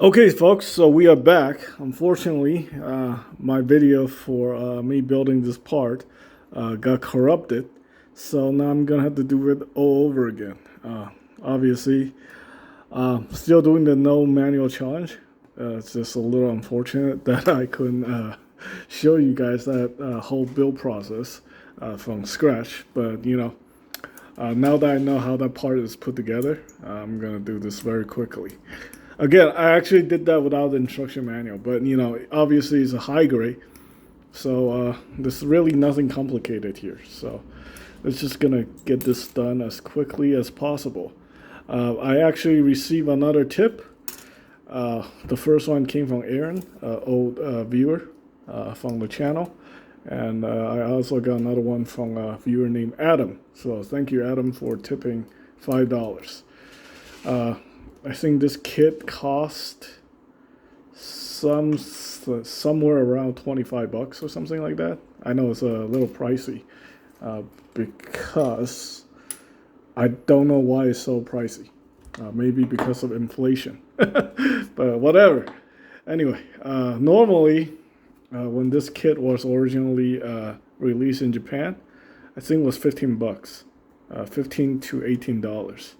Okay, folks, so we are back. Unfortunately, my video for me building this part got corrupted, so now I'm gonna have to do it all over again. Obviously, still doing the no manual challenge. It's just a little unfortunate that I couldn't show you guys that whole build process from scratch, but now that I know how that part is put together, I'm gonna do this very quickly. Again, I actually did that without the instruction manual, but obviously it's a high grade, so there's really nothing complicated here. So it's just gonna get this done as quickly as possible. I actually received another tip. The first one came from Aaron, old viewer from the channel, and I also got another one from a viewer named Adam. So thank you, Adam, for tipping $5. I think this kit cost somewhere around 25 bucks or something like that. I know it's a little pricey because I don't know why it's so pricey. Maybe because of inflation, but whatever. Anyway, normally when this kit was originally released in Japan, I think it was 15 bucks, 15 to $18.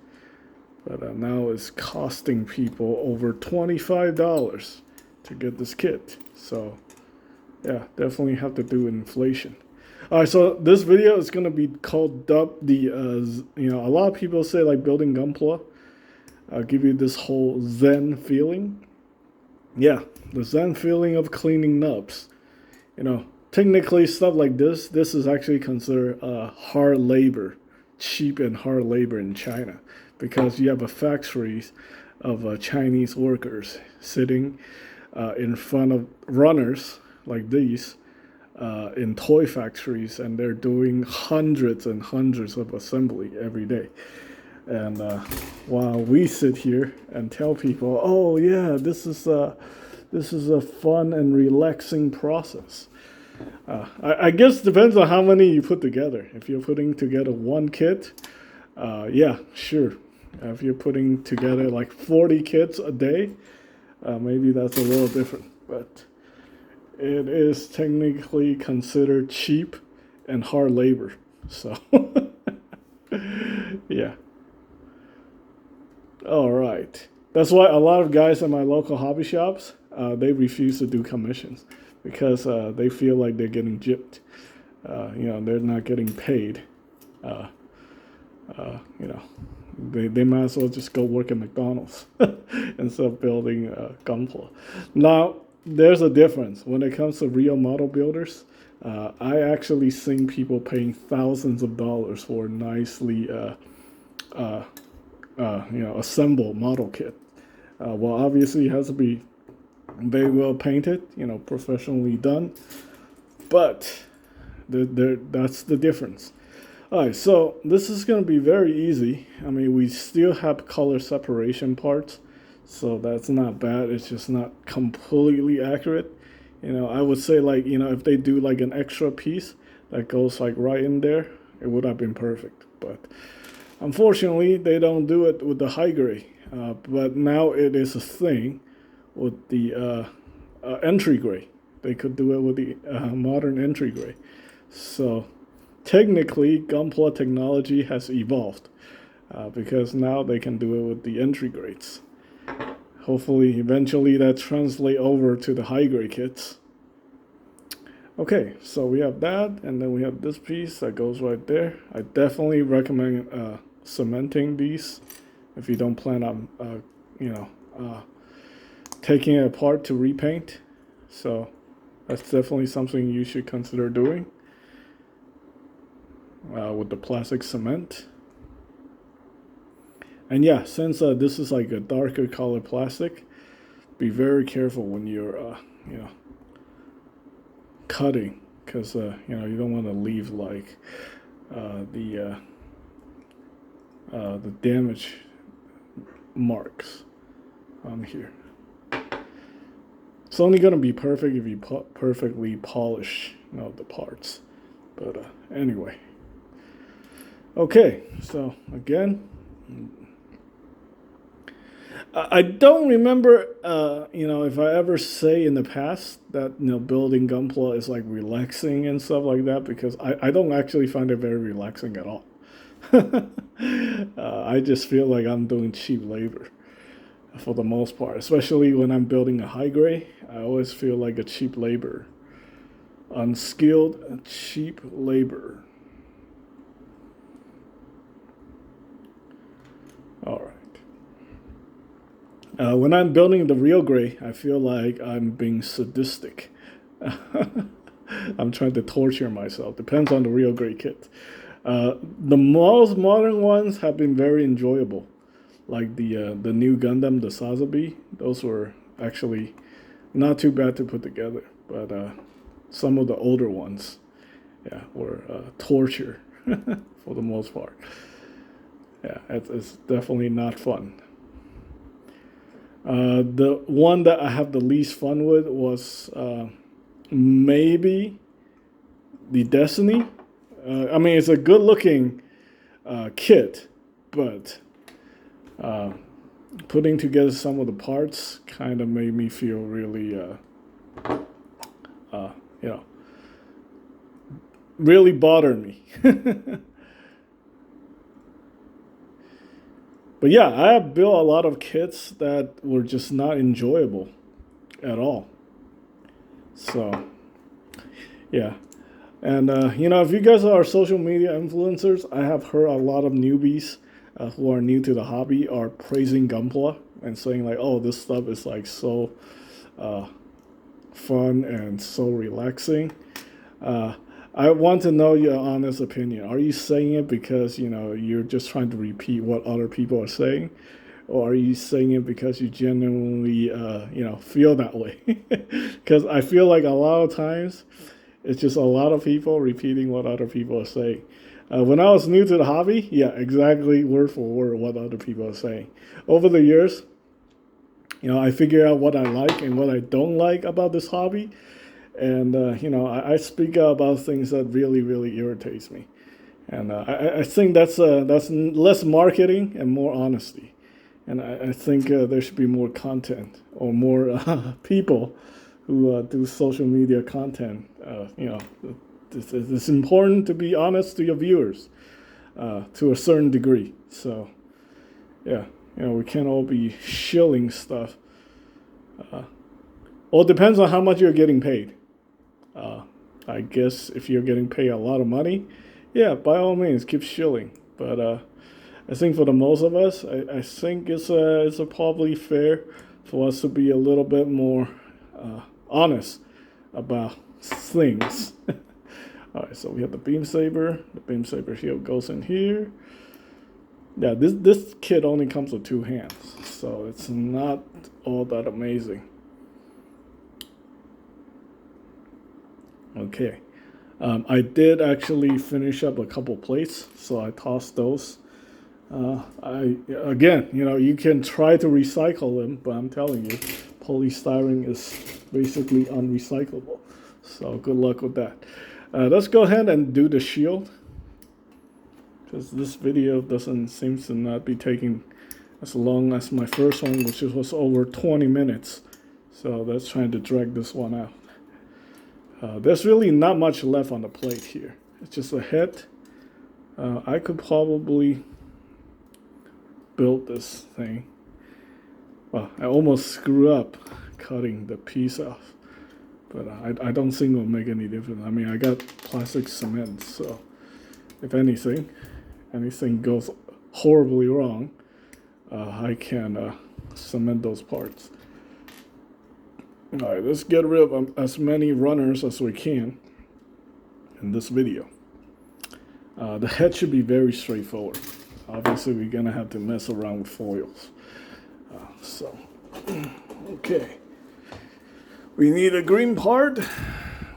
But now it's costing people over $25 to get this kit. So, yeah, definitely have to do inflation. All right, so this video is going to be called the, a lot of people say like building Gunpla. I'll give you this whole Zen feeling. Yeah, the Zen feeling of cleaning nubs. Technically stuff like this is actually considered hard labor, cheap and hard labor in China, because you have a factories of Chinese workers sitting in front of runners like these in toy factories, and they're doing hundreds and hundreds of assembly every day. And while we sit here and tell people, "Oh yeah, this is a fun and relaxing process." I guess depends on how many you put together. If you're putting together one kit, yeah, sure. If you're putting together like 40 kits a day, maybe that's a little different. But it is technically considered cheap and hard labor. So, yeah. All right. That's why a lot of guys in my local hobby shops, they refuse to do commissions because they feel like they're getting gypped. They're not getting paid. Uh, they might as well just go work at McDonald's instead of building Gunpla. Now, there's a difference when it comes to real model builders. I actually seen people paying thousands of dollars for nicely assembled model kit. Well, obviously it has to be very well painted, professionally done. But that's the difference. All right, so this is going to be very easy. I mean, we still have color separation parts, so that's not bad. It's just not completely accurate. I would say like, if they do like an extra piece that goes like right in there, it would have been perfect. But unfortunately, they don't do it with the high grade. But now it is a thing with the entry grade. They could do it with the modern entry grade. So technically, Gunpla technology has evolved because now they can do it with the entry grades. Hopefully, eventually that translate over to the high grade kits. Okay, so we have that, and then we have this piece that goes right there. I definitely recommend cementing these if you don't plan on, taking it apart to repaint. So that's definitely something you should consider doing with the plastic cement. And yeah, since this is like a darker color plastic, be very careful when you're, cutting, because you don't want to leave like the damage marks on here. It's only gonna be perfect if you perfectly polish, the parts. But anyway, okay. So again, I don't remember, if I ever say in the past that building Gunpla is like relaxing and stuff like that, because I don't actually find it very relaxing at all. I just feel like I'm doing cheap labor for the most part, especially when I'm building a high grade. I always feel like a cheap labor, unskilled, cheap labor. All right. When I'm building the real gray, I feel like I'm being sadistic. I'm trying to torture myself. Depends on the real gray kit. The most modern ones have been very enjoyable, like the new Gundam, the Sazabi. Those were actually not too bad to put together. But some of the older ones, yeah, were torture for the most part. Yeah, it's definitely not fun. The one that I have the least fun with was maybe the Destiny. I mean, it's a good-looking kit, but putting together some of the parts kind of made me feel really, really bothered me. But yeah, I have built a lot of kits that were just not enjoyable at all. So, yeah. And, if you guys are social media influencers, I have heard a lot of newbies who are new to the hobby are praising Gunpla and saying like, oh, this stuff is like so fun and so relaxing. I want to know your honest opinion. Are you saying it because, you're just trying to repeat what other people are saying? Or are you saying it because you genuinely, feel that way? Because I feel like a lot of times it's just a lot of people repeating what other people are saying. When I was new to the hobby, yeah, exactly word for word what other people are saying. Over the years, I figure out what I like and what I don't like about this hobby. And, I speak out about things that really, really irritates me. And I think that's less marketing and more honesty. And I think there should be more content or more people who do social media content. It's important to be honest to your viewers to a certain degree. So, yeah, we can't all be shilling stuff. Well, it depends on how much you're getting paid. I guess if you're getting paid a lot of money, yeah, by all means, keep shilling. But I think for the most of us, I think it's probably fair for us to be a little bit more honest about things. All right, so we have the beam saber. The beam saber shield goes in here. Yeah, this kit only comes with 2 hands, so it's not all that amazing. Okay, I did actually finish up a couple plates, so I tossed those. You can try to recycle them, but I'm telling you, polystyrene is basically unrecyclable. So good luck with that. Let's go ahead and do the shield, because this video seems to not be taking as long as my first one, which was over 20 minutes. So let's try to drag this one out. There's really not much left on the plate here. It's just a head. I could probably build this thing. Well, I almost screw up cutting the piece off, but I don't think it'll make any difference. I mean, I got plastic cement, so if anything goes horribly wrong, I can cement those parts. All right, let's get rid of as many runners as we can in this video. The head should be very straightforward. Obviously, we're gonna have to mess around with foils. Okay. We need a green part,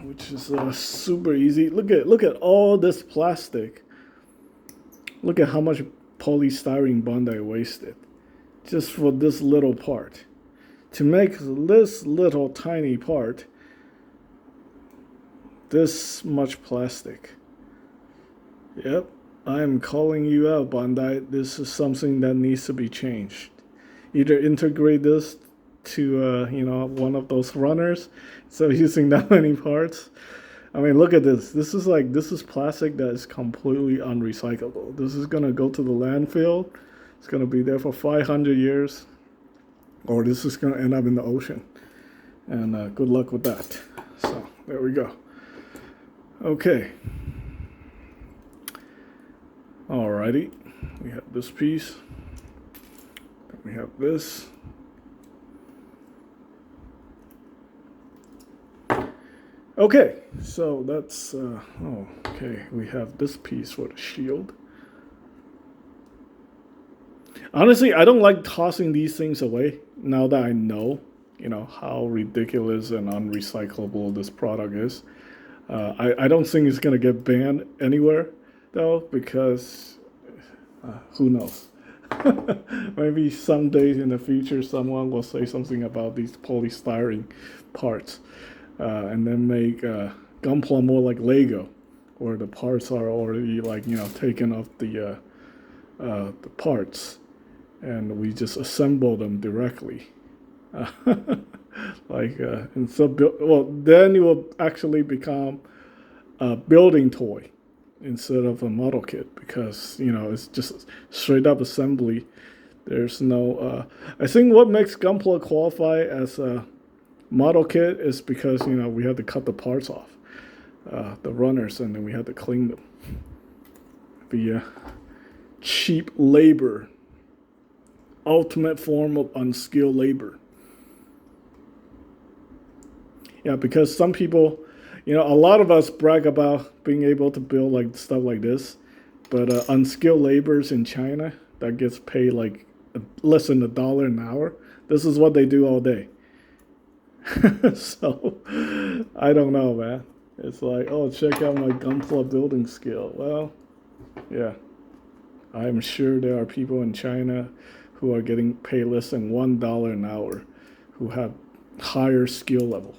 which is super easy. Look at all this plastic. Look at how much polystyrene bond I wasted just for this little part. To make this little tiny part, this much plastic. Yep, I am calling you out, Bandai. This is something that needs to be changed. either integrate this to one of those runners, so using that many parts. I mean, look at this. This is plastic that is completely unrecyclable. This is gonna go to the landfill. It's gonna be there for 500 years, or this is gonna end up in the ocean. And good luck with that. So there we go. Okay. Alrighty. We have this piece. Then we have this. Okay, so that's, okay, we have this piece for the shield. Honestly, I don't like tossing these things away now that I know, how ridiculous and unrecyclable this product is. I don't think it's going to get banned anywhere, though, because who knows? Maybe someday in the future, someone will say something about these polystyrene parts. And then make Gunpla more like Lego, where the parts are already taken off the parts, and we just assemble them directly. And so then it will actually become a building toy instead of a model kit, because it's just straight up assembly. There's no. I think what makes Gunpla qualify as a model kit is because we had to cut the parts off, the runners, and then we had to clean them via cheap labor, ultimate form of unskilled labor. Yeah, because some people, a lot of us brag about being able to build stuff like this, but unskilled laborers in China that gets paid less than $1 an hour. This is what they do all day. So, I don't know, man. It's oh, check out my Gunpla building skill. Well, yeah. I'm sure there are people in China who are getting paid less than $1 an hour who have higher skill level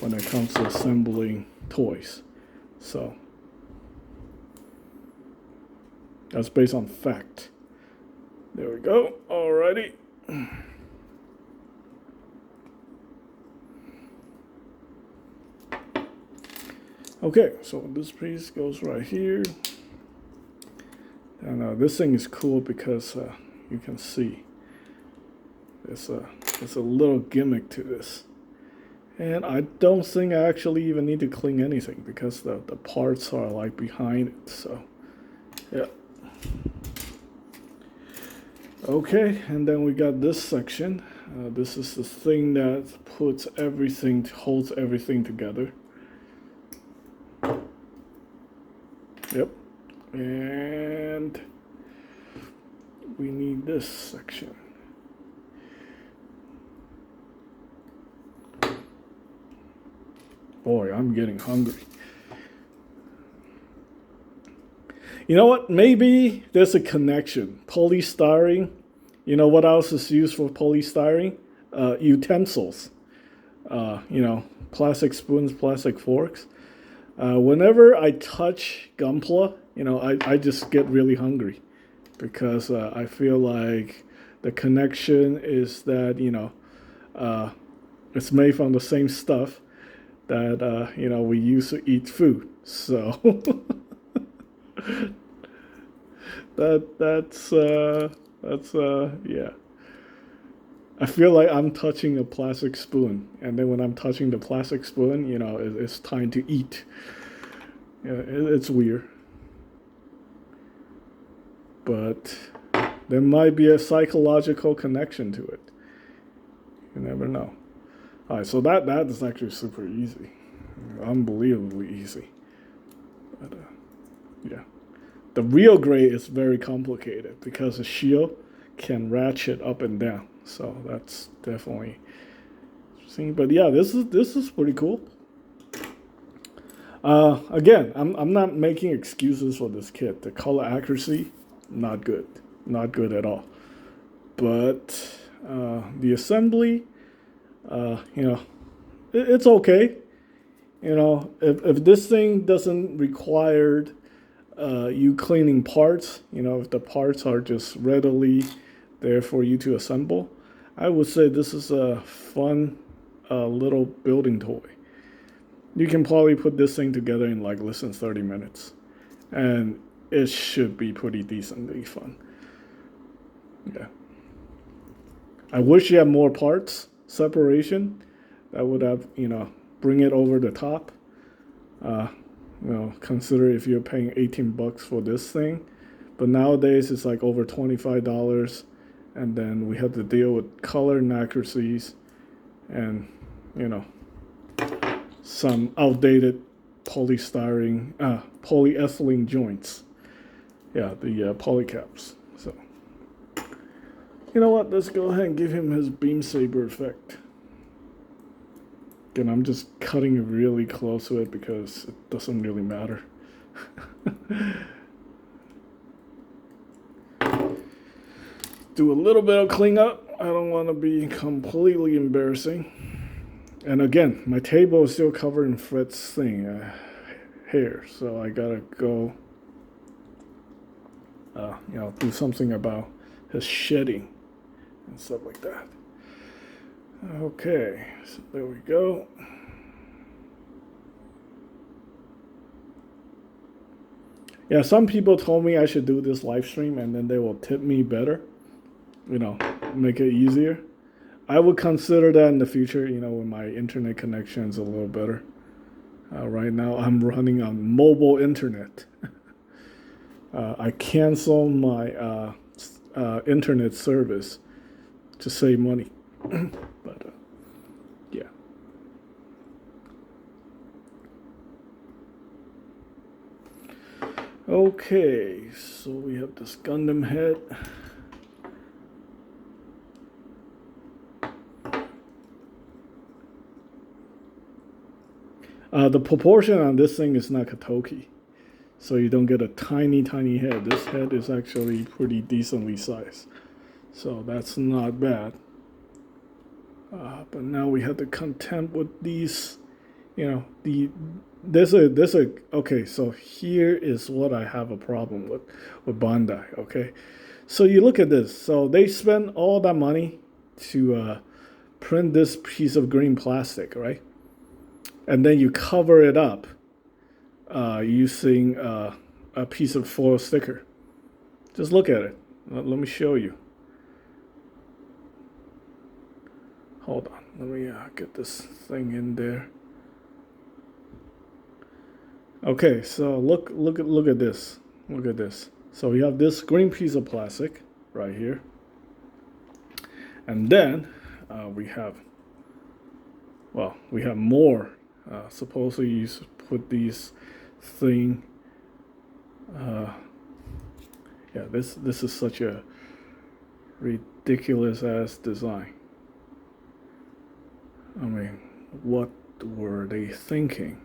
when it comes to assembling toys. So, that's based on fact. There we go. Alrighty. Okay, so this piece goes right here. And this thing is cool because you can see there's a little gimmick to this. And I don't think I actually even need to clean anything because the parts are behind it. So, yeah. Okay, and then we got this section. This is the thing that holds everything together. Yep. And we need this section. Boy, I'm getting hungry. You know what? Maybe there's a connection. Polystyrene. You know what else is used for polystyrene? Utensils. Plastic spoons, plastic forks. Whenever I touch Gunpla, I just get really hungry because I feel like the connection is that, it's made from the same stuff that, we use to eat food. So that's yeah. I feel like I'm touching a plastic spoon, and then when I'm touching the plastic spoon, it's time to eat. It's weird. But there might be a psychological connection to it. You never know. All right, so that is actually super easy. Unbelievably easy. But, yeah. The real grade is very complicated because the shield can ratchet up and down. So that's definitely interesting. But yeah, this is pretty cool. Again, I'm not making excuses for this kit. The color accuracy, not good. Not good at all. But the assembly, it's okay. If this thing doesn't require you cleaning parts, if the parts are just readily there for you to assemble. I would say this is a fun little building toy. You can probably put this thing together in like less than 30 minutes. And it should be pretty decently fun. Yeah. I wish you had more parts separation. That would have, bring it over the top. Consider if you're paying 18 bucks for this thing. But nowadays it's like over $25. And then we have to deal with color inaccuracies and, some outdated polyethylene joints. Yeah, the polycaps. So, you know what? Let's go ahead and give him his beam saber effect. Again, I'm just cutting it really close to it because it doesn't really matter. Do a little bit of cleanup. I don't want to be completely embarrassing. And again, my table is still covered in Fred's hair, so I gotta go, do something about his shedding and stuff like that. Okay, so there we go. Yeah, some people told me I should do this live stream and then they will tip me better, make it easier. I would consider that in the future, when my internet connection is a little better. Right now, I'm running on mobile internet. I canceled my internet service to save money. But, yeah. Okay, so we have this Gundam head. The proportion on this thing is not Katoki, so you don't get a tiny, tiny head. This head is actually pretty decently sized, so that's not bad. But now we have to contend with these, okay, so here is what I have a problem with Bandai, okay? So you look at this. So they spend all that money to print this piece of green plastic, right? And then you cover it up using a piece of foil sticker. Just look at it. Let me show you. Hold on. Let me get this thing in there. Okay, so look at this. Look at this. So we have this green piece of plastic right here, and then we have more. Supposedly you put these thing. This is such a ridiculous ass design. I mean, what were they thinking?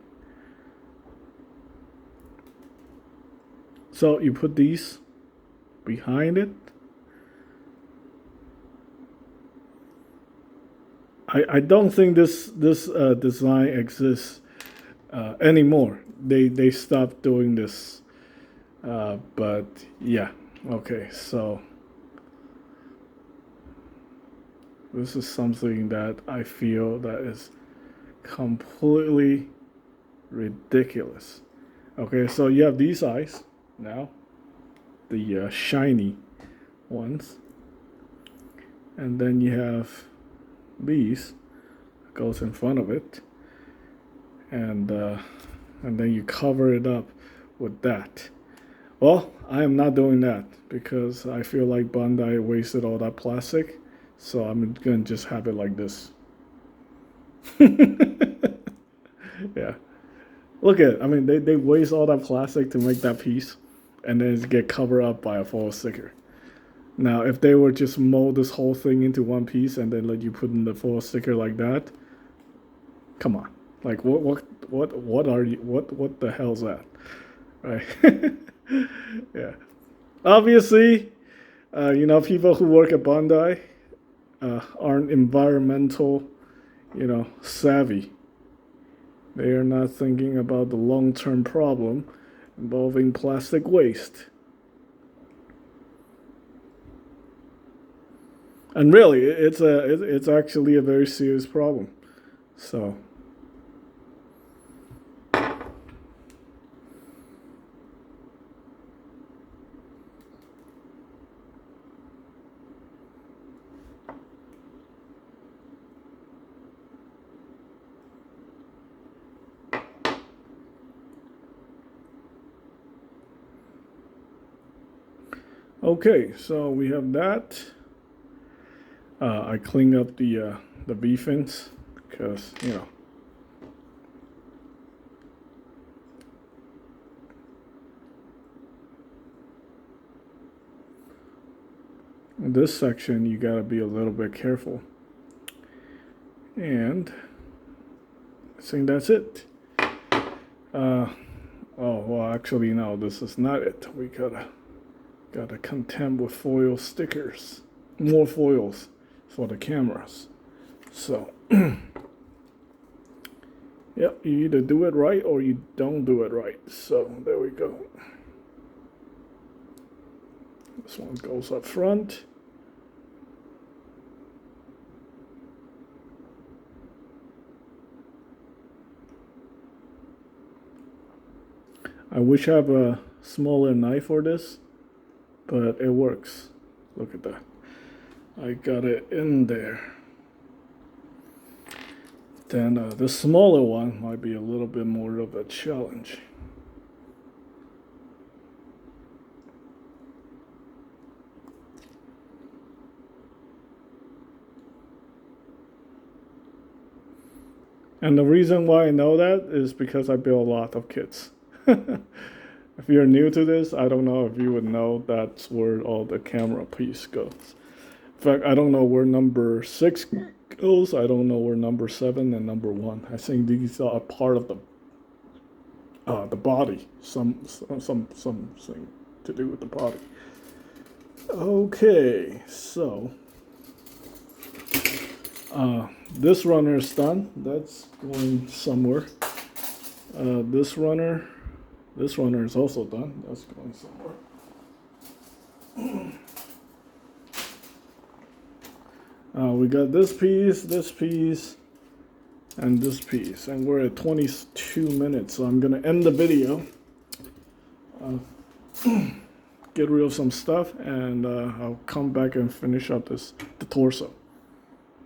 So you put these behind it. I don't think this design exists anymore. They stopped doing this. But yeah, okay. So this is something that I feel that is completely ridiculous. Okay, so you have these eyes now, the shiny ones, and then you have these goes in front of it, and then you cover it up with that. Well, I am not doing that because I feel like Bandai wasted all that plastic, so I'm gonna just have it like this. Yeah, look at it. I mean, they waste all that plastic to make that piece, and then it get covered up by a foil sticker. Now, if they were just mold this whole thing into one piece and then let you put in the foil sticker like that, come on, like what are you? What the hell's that, right? Yeah, obviously, people who work at Bandai aren't environmental, savvy. They are not thinking about the long-term problem involving plastic waste. And really, it's actually a very serious problem. So. Okay, so we have that. I cleaned up the V fins because, you know, in this section you gotta be a little bit careful. And I think that's it. Oh well, actually no, this is not it. We gotta contend with foil stickers, more foils for the cameras. So, yep, you either do it right or you don't do it right. So there we go. This one goes up front. I wish I have a smaller knife for this, but it works. Look at that. I got it in there. Then the smaller one might be a little bit more of a challenge. And the reason why I know that is because I build a lot of kits. If you're new to this, I don't know if you would know that's where all the camera piece goes. In fact, I don't know where number 6 goes. I don't know where number 7 and number 1. I think these are part of the body. Something to do with the body. Okay, so this runner is done. That's going somewhere. This runner is also done. That's going somewhere. We got this piece, and this piece, and we're at 22 minutes. So I'm gonna end the video, get rid of some stuff, and I'll come back and finish up the torso.